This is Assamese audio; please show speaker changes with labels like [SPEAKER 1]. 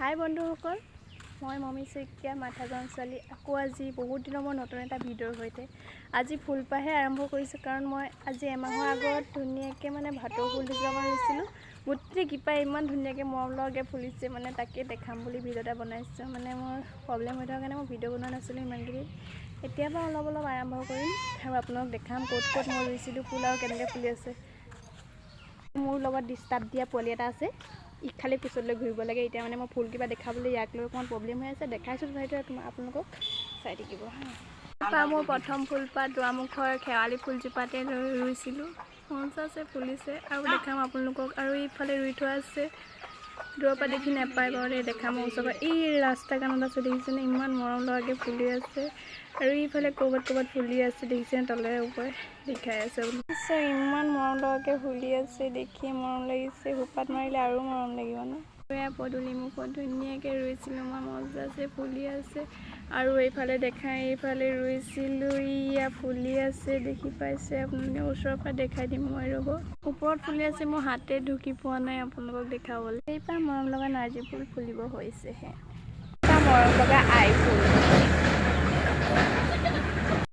[SPEAKER 1] হাই বন্ধুসকল, মই মমি শইকীয়া মাথাগন ছোৱালী আকৌ আজি বহুত দিনৰ মই নতুন এটা ভিডিঅ'ৰ সৈতে আজি ফুলপাহে আৰম্ভ কৰিছোঁ। কাৰণ মই আজি এমাহৰ আগত ধুনীয়াকৈ ভাতৰ ফুল দুজোপা ৰুইছিলোঁ। গোটেই কিপা ইমান ধুনীয়াকৈ মৰম লগাকৈ ফুলিছে, তাকে দেখাম বুলি ভিডিঅ' এটা বনাইছোঁ। মোৰ প্ৰব্লেম হৈ থকাৰ কাৰণে মই ভিডিঅ' বনোৱা নাছিলোঁ ইমানকেইদিন। এতিয়াৰ পৰা অলপ আৰম্ভ কৰিম আৰু আপোনালোকক দেখাম ক'ত ক'ত মই ৰুইছিলোঁ ফুল আৰু কেনেকৈ ফুলি আছে। মোৰ লগত ডিষ্টাৰ্ব দিয়া পোৱালি এটা আছে, ইফালে পিছলৈ ঘূৰিব লাগে। এতিয়া মই ফুল কিবা দেখাবলৈ ইয়াক লৈ অকণমান প্ৰব্লেম হৈ আছে, দেখাইছোঁ আপোনালোকক চাই থাকিব। মোৰ প্ৰথম ফুলপাত দুৱাৰমুখৰ শেৱালি ফুলজোপাতে ৰুইছিলোঁ, মঞ্চ আছে ফুলিছে আৰু দেখাম আপোনালোকক। আৰু ইফালে ৰুই থোৱা আছে, দূৰৰ পৰা দেখি নাপায় বাৰু, দেখাম ওচৰৰ পৰা। এই ৰাস্তা কাণত আছে, দেখিছেনে ইমান মৰম লগাকৈ ফুলি আছে। আৰু ইফালে ক'ৰবাত ফুলি আছে, দেখিছেনে তলে ওপৰে দেখাই আছে বুলি। ইমান মৰম লগাকৈ ফুলি আছে, দেখি মৰম লাগিছে। কহুপাত মাৰিলে আৰু মৰম লাগিব ন। এয়া পদূলি মুখত ধুনীয়াকৈ ৰুইছিলোঁ মই, মজা আছে ফুলি আছে। আৰু এইফালে দেখাই, এইফালে ৰুইছিলোঁ, ইয়া ফুলি আছে, দেখি পাইছে আপোনালোকে। ওচৰৰ পৰা দেখাই দিম মই, ৰ'ব। ওপৰত ফুলি আছে, মই হাতে ঢুকি পোৱা নাই আপোনালোকক দেখাবলৈ। এইবাৰ মৰম লগা নাৰ্জী ফুল ফুলিব হৈছেহে। মৰম লগা আই ফুল